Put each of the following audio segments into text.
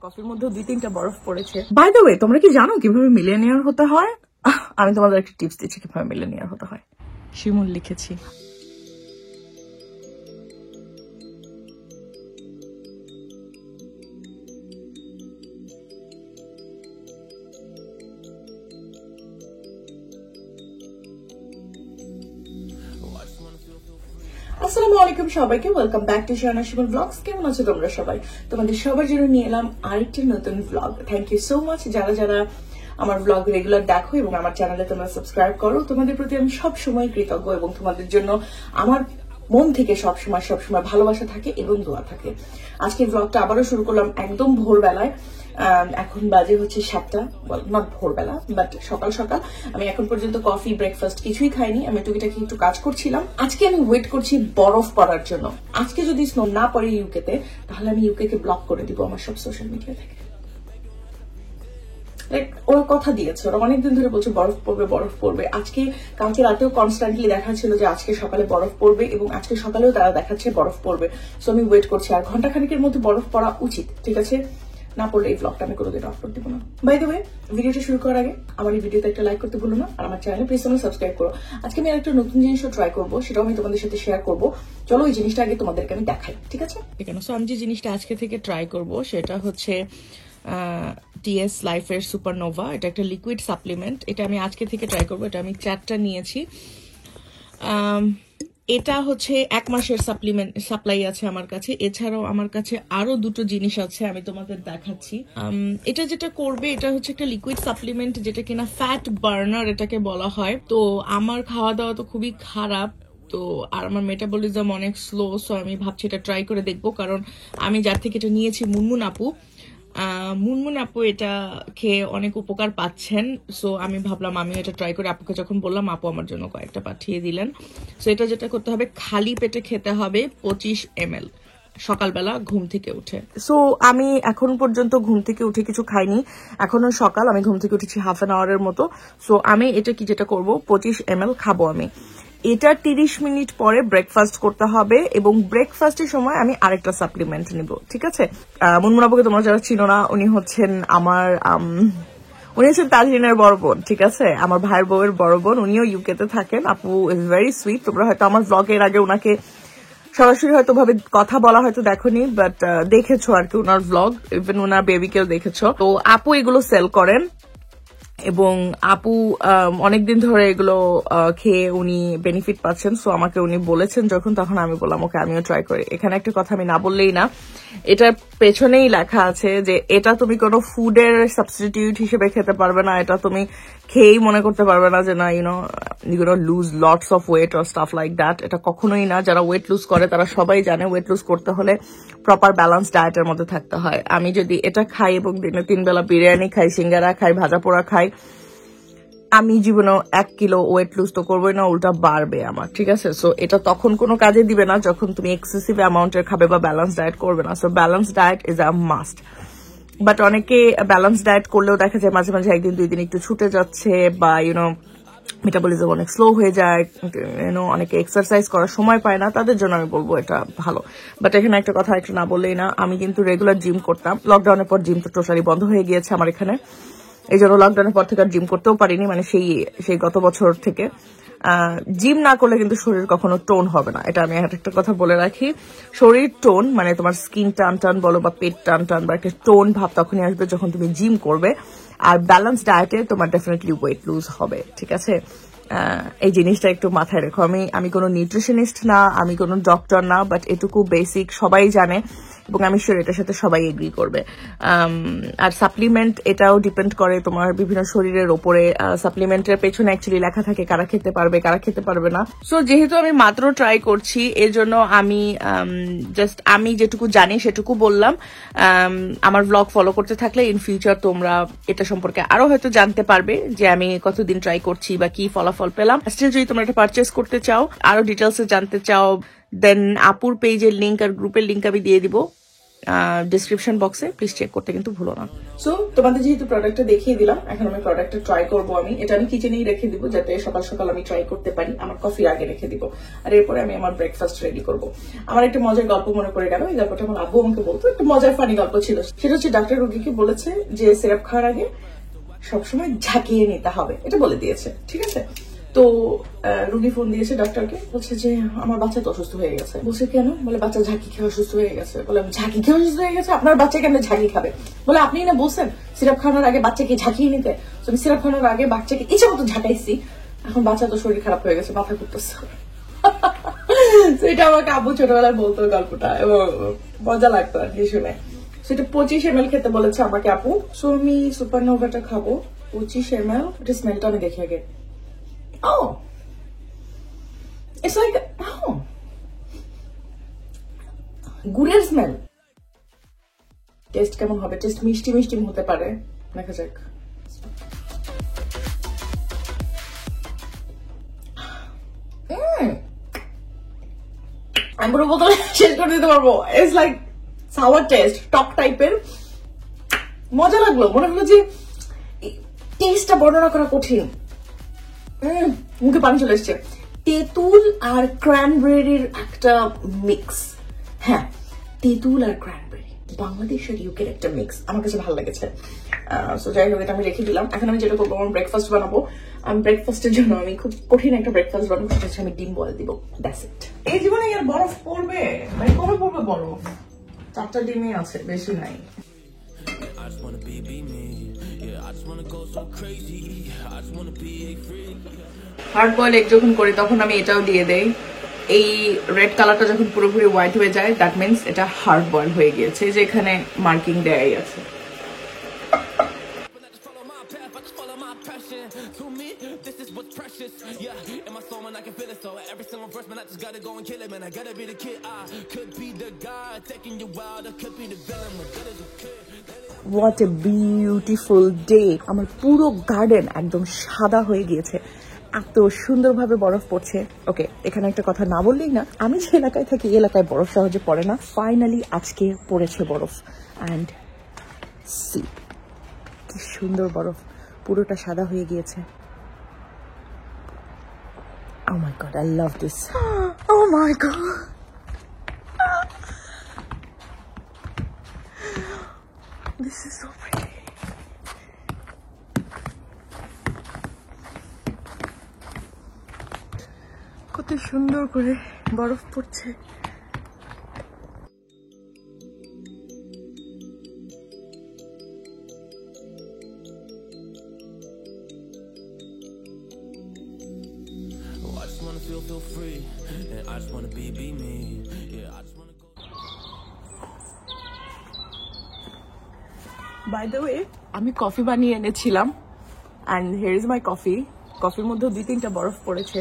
কফির মধ্যে 2-3টা বরফ পড়েছে। বাই দ্য ওয়ে, তোমরা কি জানো কিভাবে মিলিয়নিয়ার হতে হয়? আমি তোমাদের একটা টিপস দিচ্ছি কিভাবে মিলিয়নিয়ার হতে হয়। শিমুল লিখেছি। আসসালামু আলাইকুম সবাইকে, welcome back to Shahana Shimul blogs. কেমন আছো তোমরা সবাই? তোমাদের সবার জন্য নিয়ে এলাম আরেকটি নতুন blog. Thank you so much যারা যারা আমার ব্লগ রেগুলার দেখো এবং আমার চ্যানেলে তোমরা সাবস্ক্রাইব করো। তোমাদের প্রতি আমি সব সময় কৃতজ্ঞ এবং তোমাদের জন্য আমার মন থেকে সবসময় ভালোবাসা থাকে এবং দোয়া থাকে। আজকের ব্লগটা আবারও শুরু করলাম একদম ভোরবেলায়। এখন বাজে হচ্ছে 7টা, নট ভোরবেলা বাট সকাল সকাল। আমি এখন পর্যন্ত কফি ব্রেকফাস্ট কিছুই খাইনি। আমি টুকিটাকি একটু কাজ করছিলাম। আজকে আমি ওয়েট করছি বরফ পড়ার জন্য। আজকে যদি স্নো না পড়ে ইউকেতে, তাহলে আমি ইউকে কে ব্লক করে দিব আমার সব সোশ্যাল মিডিয়া থেকে। ওরা কথা দিয়েছে, ওরা অনেকদিন ধরে বলছে বরফ পড়বে। আজকে কালকে রাতেও কনস্ট্যান্টলি দেখাচ্ছিল যে আজকে সকালে বরফ পড়বে এবং আজকে সকালেও তারা দেখাচ্ছে বরফ পড়বে। সো আমি ওয়েট করছি, আর ঘন্টাখানেকের মধ্যে বরফ পড়া উচিত। ঠিক আছে, না পড়লে এই ব্লগটা আমি কোনোদিন আপলোড দিব না। বাই দ্য ওয়ে, ভিডিওটা শুরু করার আগে আমার এই ভিডিওতে একটা লাইক করতে ভুলো না, আর আমার চ্যানেলে প্লিজ তোমরা সাবস্ক্রাইব করো। আজকে আমি একটা নতুন জিনিসও ট্রাই করবো, সেটাও আমি তোমাদের সাথে শেয়ার করবো। চলো ওই জিনিসটা আগে তোমাদেরকে আমি দেখাই, ঠিক আছে? সো আমি যে জিনিসটা আজকে থেকে ট্রাই করবো সেটা হচ্ছে টিএস লাইফের সুপারনোভা। এটা একটা লিকুইড সাপ্লিমেন্ট। এটা আমি আজকে থেকে ট্রাই করবো। এটা আমি 4টা নিয়েছি। এটা হচ্ছে 1 মাসের সাপ্লাই আছে আমার কাছে। এছাড়াও আমার কাছে আরো 2টো জিনিস আছে, আমি তোমাদের দেখাচ্ছি। এটা যেটা করবে, এটা হচ্ছে একটা লিকুইড সাপ্লিমেন্ট যেটা কিনা ফ্যাট বার্নার এটাকে বলা হয়। তো আমার খাওয়া দাওয়া তো খুবই খারাপ, তো আর আমার মেটাবলিজম অনেক স্লো। সো আমি ভাবছি এটা ট্রাই করে দেখবো, কারণ আমি যার থেকে এটা নিয়েছি মুনমুন আপু এটা খেয়ে অনেক উপকার পাচ্ছেন। সো আমি ভাবলাম আমি এটা ট্রাই করে আপুকে যখন বললাম, আপু আমার জন্য কয়েকটা পাঠিয়ে দিলেন। সো এটা যেটা করতে হবে, খালি পেটে খেতে হবে 25 ml সকালবেলা ঘুম থেকে উঠে। সো আমি এখন পর্যন্ত ঘুম থেকে উঠে কিছু খাইনি, এখনো সকাল। আমি ঘুম থেকে উঠেছি হাফ অ্যান আওয়ারের মতো। সো আমি এটা যেটা করবো 25 ml খাবো আমি। এটা 30 মিনিট পরে ব্রেকফাস্ট করতে হবে এবং ব্রেকফাস্টের সময় আমি আরেকটা সাপ্লিমেন্ট নিব, ঠিক আছে? মুনমুন আপুকে তোমরা যারা চিনো না, উনি হচ্ছেন তাজরিনের বড় বোন, ঠিক আছে? আমার ভাইয়ের বউয়ের বড় বোন। উনিও ইউকেতে থাকেন। আপু ইজ ভেরি সুইট। তোমরা হয়তো আমার ব্লগের আগে ওনাকে সরাসরি হয়তো ভাবে কথা বলা হয়তো দেখোনি, বাট দেখেছো আর কি ওনার ব্লগ, ইভেন ওনার বেবিকেও দেখেছো। তো আপু এগুলো সেল করেন এবং আপু অনেকদিন ধরে এগুলো খেয়ে উনি বেনিফিট পাচ্ছেন। সো আমাকে উনি বলেছেন যখন, তখন আমি বললাম ওকে আমিও ট্রাই করি। এখানে একটা কথা আমি না বললেই না, এটার পেছনেই লেখা আছে যে এটা তুমি কোনো ফুডের সাবস্টিটিউট হিসেবে খেতে পারবে না। এটা তুমি খেয়েই মনে করতে পারবে না যে না you know lose lots of weight or stuff like that. এটা কখনোই না। যারা ওয়েট লুজ করে তারা সবাই জানে ওয়েট লুজ করতে হলে প্রপার ব্যালেন্স ডায়েটের মধ্যে থাকতে হয়। আমি যদি এটা খাই এবং দিনে 3 বেলা বিরিয়ানি খাই, সিঙ্গারা খাই, ভাজা পোড়া খাই, আমি জীবনে 1 কিলো ওয়েট লুজ তো করবোই না, উল্টা বাড়বে আমার, ঠিক আছে? সো এটা তখন কোনো কাজে দিবে না যখন তুমি এক্সেসিভ অ্যামাউন্টের খাবে বা ব্যালেন্স ডায়েট করবে না। So balance diet is a must. But অনেকে ব্যালেন্স ডায়েট করলেও দেখা যায় মাঝে মাঝে 1 দিন 2 দিন একটু ছুটে যাচ্ছে, বা মেটাবলিজম অনেক স্লো হয়ে যায়, অনেকে এক্সারসাইজ করার সময় পায় না। তাদের জন্য আমি বলবো এটা ভালো। বাট এখানে একটা কথা একটু না বললেই না, আমি কিন্তু রেগুলার জিম করতাম। লকডাউনের পর জিম তো টোটালি বন্ধ হয়ে গিয়েছে আমার এখানে। এই জন্য লকডাউনের পর থেকে আর জিম করতেও পারিনি, মানে সেই গত বছর থেকে। জিম না করলে কিন্তু শরীর কখনো টোন হবে না, এটা আমি একটা কথা বলে রাখি। শরীর টোন মানে তোমার স্কিন টান বলো বা পেট টান বা একটা টোন ভাব তখনই আসবে যখন তুমি জিম করবে। আর ব্যালেন্স ডায়েটে তোমার ডেফিনেটলি ওয়েট লুজ হবে, ঠিক আছে? এই জিনিসটা একটু মাথায় রেখো। আমি কোনো নিউট্রিশনিস্ট না, আমি কোনো ডক্টর না, বাট এটুকু বেসিক সবাই জানে এবং আমি শিওর এটার সাথে সবাই এগ্রি করবে। আর সাপ্লিমেন্ট এটাও ডিপেন্ড করে তোমার বিভিন্ন শরীরের ওপরে। সাপ্লিমেন্টের পেছনে অ্যাকচুয়ালি লেখা থাকে কারা খেতে পারবে কারা খেতে পারবে না। সো যেহেতু আমি মাত্র ট্রাই করছি, এর জন্য আমি যেটুকু জানি সেটুকু বললাম। আমার ব্লগ ফলো করতে থাকলে ইন ফিউচার তোমরা এটা সম্পর্কে আরো হয়তো জানতে পারবে যে আমি কতদিন ট্রাই করছি বা কি ফলাফল পেলাম। স্টিল যদি তোমরা এটা পারচেস করতে চাও, আরো ডিটেলসে জানতে চাও, দেন আপুর পেজের লিঙ্ক আর গ্রুপের লিঙ্ক আমি দিয়ে দিব। ডিসক্রিপশন বক্সে প্লিজ চেক করতে কিন্তু ভুলো না। সো তোমাদের যেহেতু প্রোডাক্টটা দেখিয়ে দিলাম, এখন আমি প্রোডাক্টটা ট্রাই করবো। এটা আমি কিচেনেই রেখে দিব, যাতে সকাল সকাল আমি ট্রাই করতে পারি। আমার কফির আগে রেখে দিব, আর এরপরে আমি আমার ব্রেকফাস্ট রেডি করবো। আমার একটা মজার গল্প মনে পড়ে গেল। এই গল্পটা আমার আব্বু আমাকে বলতো, একটা মজার ফানি গল্প ছিল। সেটা হচ্ছে ডাক্তার রোগীকে বলেছে যে সিরাপ খাওয়ার আগে সবসময় ঝাঁকিয়ে নিতে হবে, এটা বলে দিয়েছে, ঠিক আছে। তো রুগী ফোন দিয়েছে ডাক্তারকে, বলছে যে আমার বাচ্চা তো অসুস্থ হয়ে গেছে। বলছে কেন? বলে বাচ্চা ঝাঁকি খেয়ে অসুস্থ হয়ে গেছে। বলে ঝাঁকি খেয়ে অসুস্থ হয়ে গেছে? আপনার বাচ্চা কেন ঝাঁকি খাবে? বলে আপনি না বলছেন সিরাপ খাওয়ানোর আগে বাচ্চাকে ঝাঁকিয়ে নিতে, আমি সিরাপ খাওয়ানোর আগে বাচ্চাকে ইচ্ছা মতো ঝাঁকাইছি, এখন বাচ্চা তো শরীর খারাপ হয়ে গেছে, মাথা ঘুরতেছে। এটা আমাকে আব্বু ছোটবেলায় বলতো গল্পটা, এবং মজা লাগতো আর কি শুনে। সেটা 25 ml খেতে বলেছে আমাকে আপু। সো আমি সুপারনোভাটা খাবো 25 ml। এটা স্মেলটা আমি দেখি আগে। Oh, it's like গুড়ের স্মেল। টেস্ট কেমন হবে? টেস্ট মিষ্টি মিষ্টি হতে পারে, দেখা যাক। আমি পুরো বোতল শেষ করে দিতে পারবো। ইটস লাইক সাওয়ার টেস্ট, টক টাইপের। মজা লাগলো, মনে হলো যে টেস্টটা বর্ণনা করা কঠিন। মুখে পানি চলে এসছে। তেঁতুল আর ক্র্যানবেরির একটা মিক্স। হ্যাঁ, তেঁতুল আর ক্র্যানবেরি, বাংলাদেশ আর ইউকের একটা মিক্স। আমার কাছে ভালো লেগেছে। সো যাই হোক, এটা আমি রেখে দিলাম। এখন আমি যেটা করবো, আমার ব্রেকফাস্ট বানাবো। আমি ব্রেকফাস্টের জন্য আমি খুব কঠিন একটা ব্রেকফাস্ট বানাবো, সেটা হচ্ছে আমি ডিম বয়েল দিব। That's it. এই জীবনে আর বরফ পড়বে ভাই? কবে পড়বে বরফ? 4টা ডিমই আছে, বেশি নাই। হার্ড বয়েল এগ যখন করি তখন আমি এটাও দিয়ে দেই। এই রেড কালারটা যখন পুরোপুরি হোয়াইট হয়ে যায়, দ্যাট মিনস এটা হার্ড বয়েল হয়ে গিয়েছে। যে এখানে মার্কিং দেয়াই আছে। What a beautiful day! আমার পুরো গার্ডেন একদম সাদা হয়ে গিয়েছে, এত সুন্দরভাবে বরফ পড়ছে। ওকে, এখানে একটা কথা না বললেই না, আমি যে এলাকায় থাকি এই এলাকায় বরফ সহজে পড়ে না। ফাইনালি আজকে পড়েছে বরফ, অ্যান্ড সি কি সুন্দর বরফ, পুরোটা সাদা হয়ে গিয়েছে। Oh my god, I love this. Oh my god. This is so pretty. কত সুন্দর করে বরফ পড়ছে। Feel free, and I just wanna be me. Yeah, I just wanna go. By the way, আমি কফি বানিয়ে এনেছিলাম, and here is my coffee. কফির মধ্যে 2-3টা বরফ পড়েছে।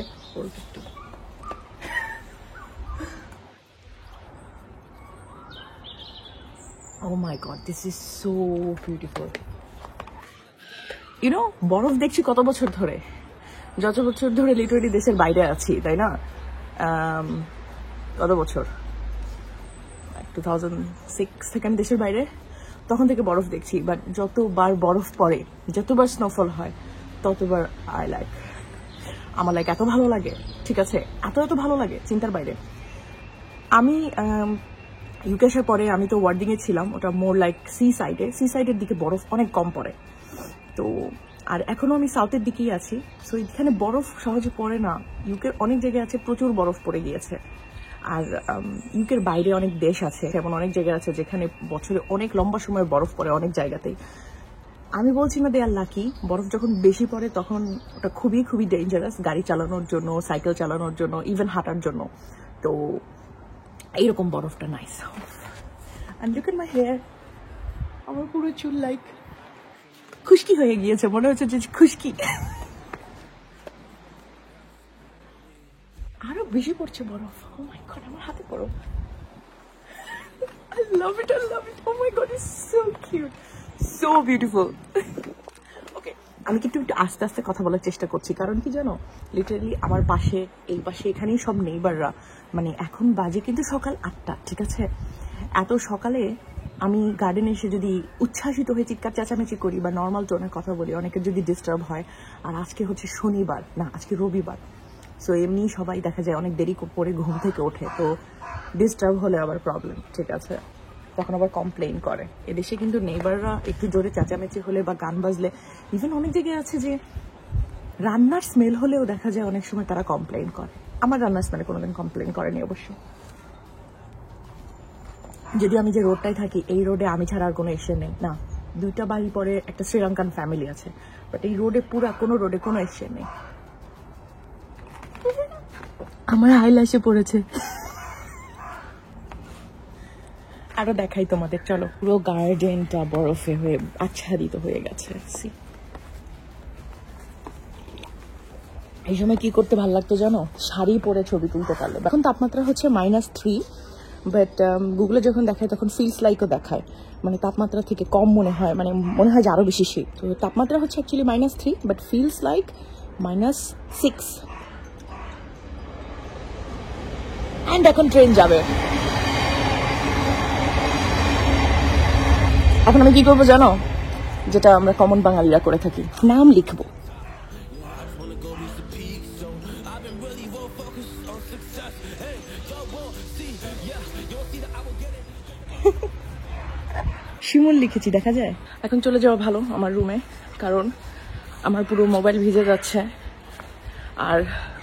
Oh my god, this is so beautiful. You know, বরফ দেখছি কত বছর ধরে, যত বছর ধরে লিটারেলি দেশের বাইরে আছি, তাই না? কত বছর, 2006 থেকে আমি দেশের বাইরে, তখন থেকে বরফ দেখছি। বাট যতবার বরফ পড়ে, যতবার স্নোফল হয়, ততবার আমার এত ভালো লাগে, ঠিক আছে, এত ভালো লাগে, চিন্তার বাইরে। আমি ইউকে আসার পরে আমি তো ওয়ার্ডিং এ ছিলাম, ওটা মোর লাইক সি সাইডের দিকে বরফ অনেক কম পড়ে। তো আর এখনো আমি সাউথের দিকেই আছি, সো এখানে বরফ সহজে পড়ে না। ইউকের অনেক জায়গায় আছে প্রচুর বরফ পড়ে গিয়েছে, আর ইউকের বাইরে অনেক দেশ আছে, যেমন অনেক জায়গা আছে যেখানে বছরে অনেক লম্বা সময় বরফ পড়ে অনেক জায়গাতেই। আমি বলছি না দে আর লাকি, বরফ যখন বেশি পড়ে তখন ওটা খুবই খুবই ডেঞ্জারাস, গাড়ি চালানোর জন্য, সাইকেল চালানোর জন্য, ইভেন হাঁটার জন্য। তো এইরকম বরফটা nice. And look at my hair, আমার পুরো চুল লাইক খুশকি হয়ে গিয়েছে, মনে হচ্ছে যে খুশকি। আরো বেশি পড়ছে বরফ। ও মাই গড, আমার হাতে বরফ। I love it. Oh my god, it's so cute, so beautiful. Okay, আমি কিন্তু একটু আস্তে আস্তে কথা বলার চেষ্টা করছি, কারণ কি জানো, লিটারালি আমার পাশে, এই পাশে, এখানেই সব নেইবাররা, মানে এখন বাজে কিন্তু সকাল 8টা, ঠিক আছে। এত সকালে আমি গার্ডেনে এসে যদি উচ্ছ্বাসিত হয়ে চিৎকার চেঁচামেচি করি বা নর্মাল টোনের কথা বলি, অনেকের যদি ডিস্টার্ব হয়। আর আজকে হচ্ছে শনিবার, না আজকে রবিবার, সো এমনি সবাই দেখা যায় অনেক দেরি করে ঘুম থেকে ওঠে, তো ডিস্টার্ব হলে আবার প্রবলেম, ঠিক আছে, তখন আবার কমপ্লেইন করে। এদেশে কিন্তু নেইবাররা একটু জোরে চেঁচামেচি হলে বা গান বাজলে, ইভেন অনেক জায়গায় আছে যে রান্নার স্মেল হলেও দেখা যায় অনেক সময় তারা কমপ্লেইন করে। আমার রান্নার স্মেলে কোনোদিন কমপ্লেইন করেনি অবশ্য। যদি আমি যে রোডটায় থাকি, এই রোডে আমি ছাড়া আর কোনো এশিয়ান নেই, না 2টা বাড়ি পরে একটা শ্রীলঙ্কান ফ্যামিলি আছে, বাট এই রোডে পুরা কোনো রোডে কোনো এশিয়ান নেই। আমার আইল্যাশে পড়েছে। আরো দেখাই তোমাদের, চলো। পুরো গার্ডেনটা বরফে হয়ে আচ্ছাদিত হয়ে গেছে। এই সময় কি করতে ভালো লাগতো জানো? শাড়ি পরে ছবি তুলতে পারলে। এখন তাপমাত্রা হচ্ছে -3, বাট গুগলে যখন দেখায় তখন ফিলস লাইকও দেখায়, মানে তাপমাত্রা থেকে কম মনে হয়, মানে মনে হয় যে আরো বেশি শীত। তো তাপমাত্রা হচ্ছে actually -3, but feels like -6। And এখন ট্রেন যাবে। এখন আমি কি করবো জানো? যেটা আমরা কমন বাঙালিরা করে থাকি, নাম লিখবো। শিমুল লিখেছি, দেখা যায়। এখন চলে যাওয়া ভালো আমার রুমে, কারণ আমার পুরো মোবাইল ভিজে যাচ্ছে আর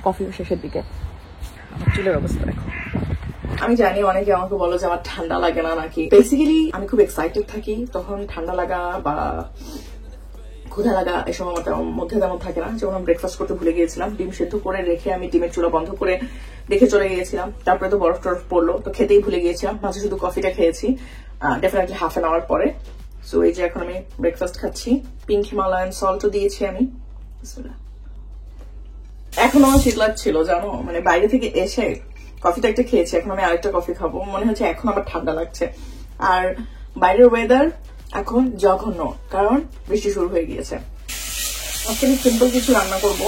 কফিও শেষের দিকে। আমার চুলের অবস্থা দেখো। আমি জানি অনেকে আমাকে বলো যে আমার ঠান্ডা লাগে না নাকি। বেসিক্যালি আমি খুব এক্সাইটেড থাকি, তখন ঠান্ডা লাগা বা ক্ষুধা লাগা এসব আমার মধ্যে তেমন থাকে না। যেমন আমি ব্রেকফাস্ট করতে ভুলে গিয়েছিলাম, ডিম সেদ্ধ করে রেখে আমি ডিমের চুলা বন্ধ করে রেখে চলে গিয়েছিলাম। তারপরে তো বরফ টরফ পড়লো, তো খেতেই ভুলে গিয়েছিলাম। মাঝে শুধু কফিটা খেয়েছি, ডেফিনেটলি হাফ অ্যান আওয়ার পরে। সো এই যে এখন আমি ব্রেকফাস্ট খাচ্ছি, পিঙ্ক হিমালয়ান সল্টও দিয়েছি আমি। এখন আমার শীত লাগছিল জানো, মানে বাইরে থেকে এসে কফিটা একটা খেয়েছি, এখন আমি আরেকটা কফি খাবো। মনে হচ্ছে এখন আমার ঠান্ডা লাগছে। আর বাইরের ওয়েদার এখন জঘন্য, কারণ বৃষ্টি শুরু হয়ে গিয়েছে। আজকে আমি সিম্পল কিছু রান্না করবো।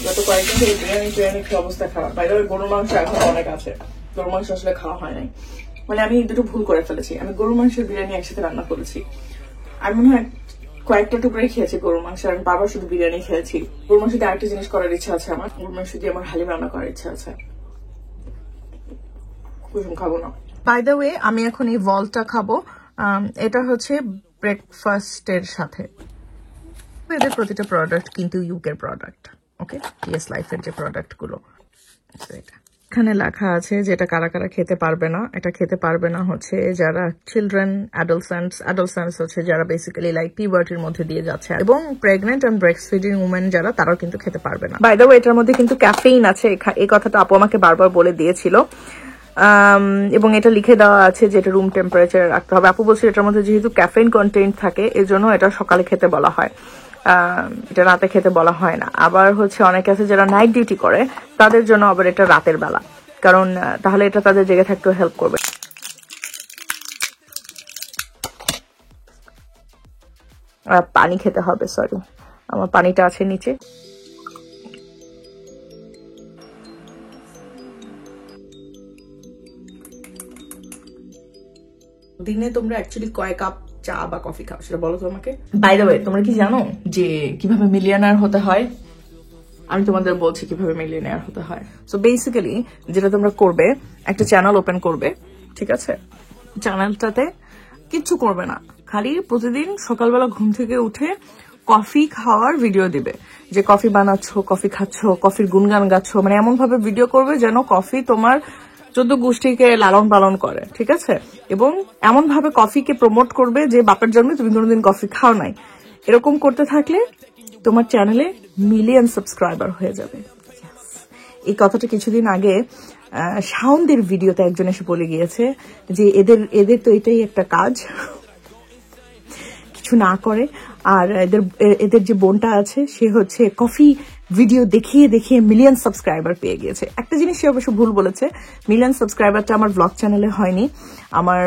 গত কয়েকদিন থেকে বিরিয়ানি খেয়ে অবস্থা খারাপ। বাইরে গরুর মাংস এখন অনেক আছে, গরুর মাংস আসলে খাওয়া হয় নাই। মানে আমি দুটো ভুল করে ফেলেছি, আমি গরুর মাংসের বিরিয়ানি একসাথে রান্না করেছি। আমি মনে হয় কয়েকটা টুকরাই খেয়েছি গরুর মাংস, আর বাবা শুধু বিরিয়ানি খেয়েছি। গরুর মাংস দিয়ে আরেকটা জিনিস করার ইচ্ছা আছে আমার, গরুর মাংস দিয়ে আমার হালিম রান্না করার ইচ্ছা আছে। কুসুম খাবো না। বাই দ্য ওয়ে, আমি এখন এই ভলটা খাবো। এটা হচ্ছে ব্রেকফাস্টের সাথে। এদের প্রতিটা প্রোডাক্ট কিন্তু ইউকের প্রোডাক্ট, ওকে, টিএস লাইফের যে প্রোডাক্ট গুলো। এখানে লেখা আছে যে এটা কারা কারা খেতে পারবে না। এটা খেতে পারবে না হচ্ছে যারা চিলড্রেন, অ্যাডোলসেন্টস হচ্ছে যারা বেসিক্যালি লাইক পিবার্টির মধ্যে দিয়ে যাচ্ছে, এবং pregnant and breast feeding women যারা, তারাও কিন্তু খেতে পারবে না। বাই দ্য ওয়ে, এটার মধ্যে কিন্তু ক্যাফেইন আছে, এই কথাটা আপু আমাকে বারবার বলে দিয়েছিল। এবং এটা লিখে দেওয়া আছে যে এটা রুম টেম্পারেচারে রাখতে হবে। আপু বলছে এটার মধ্যে যেহেতু ক্যাফেইন কন্টেন্ট থাকে, এজন্য এটা সকালে খেতে বলা হয়, এটা রাতে খেতে বলা হয় না। আবার হচ্ছে অনেকে আছে যারা নাইট ডিউটি করে, তাদের জন্য আবার এটা রাতের বেলা, কারণ তাহলে এটা তাদের জেগে থাকতেও হেল্প করবে। পানি খেতে হবে, সরি আমার পানিটা আছে নিচে। দিনে তোমরা অ্যাকচুয়ালি কয় কাপ চা বা কফি খাও সেটা বলো তো আমাকে। বাই দ্য ওয়ে, তোমরা কি জানো যে কিভাবে মিলিয়নার হতে হয়? আমি তোমাদের বলছি কিভাবে মিলিয়নার হতে হয়। সো বেসিক্যালি যেটা তোমরা করবে, একটা চ্যানেল ওপেন করবে, ঠিক আছে? চ্যানেলটাতে কিচ্ছু করবে না, খালি প্রতিদিন সকালবেলা ঘুম থেকে উঠে কফি খাওয়ার ভিডিও দিবে, যে কফি বানাচ্ছ, কফি খাচ্ছ, কফির গুণগান গাচ্ছ, মানে এমন ভাবে ভিডিও করবে যেন কফি তোমার 14 গোষ্ঠীকে লালন পালন করে, ঠিক আছে? এবং এমন ভাবে কফিকে প্রমোট করবে যে বাপের জন্মে তুমি কোনোদিন কফি খাও নাই। এরকম করতে থাকলে তোমার চ্যানেলে মিলিয়ন সাবস্ক্রাইবার হয়ে যাবে। এই কথাটা কিছুদিন আগে শাওনদের ভিডিওতে একজন এসে বলে গিয়েছে যে এদের তো এটাই একটা কাজ, কিছু না করে। আর এদের যে বোনটা আছে সে হচ্ছে কফি ভিডিও দেখিয়ে দেখিয়ে মিলিয়ন সাবস্ক্রাইবার পেয়ে গিয়েছে। একটা জিনিস সে অবশ্য ভুল বলেছে, মিলিয়ন সাবস্ক্রাইবারটা আমার ব্লগ চ্যানেলে হয়নি, আমার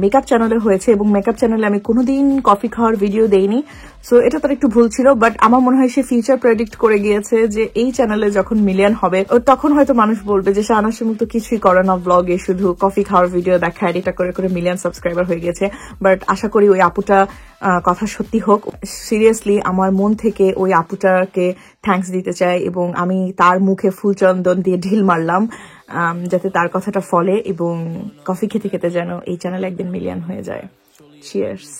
মেকআপ চ্যানেলে হয়েছে, এবং মেকআপ চ্যানেলে আমি কোনোদিন কফি খাওয়ার ভিডিও দেইনি। সো এটা তার একটু ভুল ছিল, বাট আমার মনে হয় সে ফিউচার প্রেডিক্ট করে গিয়েছে যে এই চ্যানেলে যখন মিলিয়ন হবে তখন হয়তো মানুষ বলবে যে শাহনাজ শিমুল তো কিছুই করে না ব্লগে, শুধু কফি খাওয়ার ভিডিও দেখায়, এটা করে করে মিলিয়ন সাবস্ক্রাইবার হয়ে গেছে। বাট আশা করি ওই আপুটা কথা সত্যি হোক। সিরিয়াসলি আমার মন থেকে ওই আপুটাকে থ্যাঙ্কস দিতে চাই, এবং আমি তার মুখে ফুলচন্দন দিয়ে ঢিল মারলাম যাতে তার কথাটা ফলে এবং কফি খেতে খেতে যেন এই চ্যানেল একদিন মিলিয়ন হয়ে যায়। চিয়ার্স।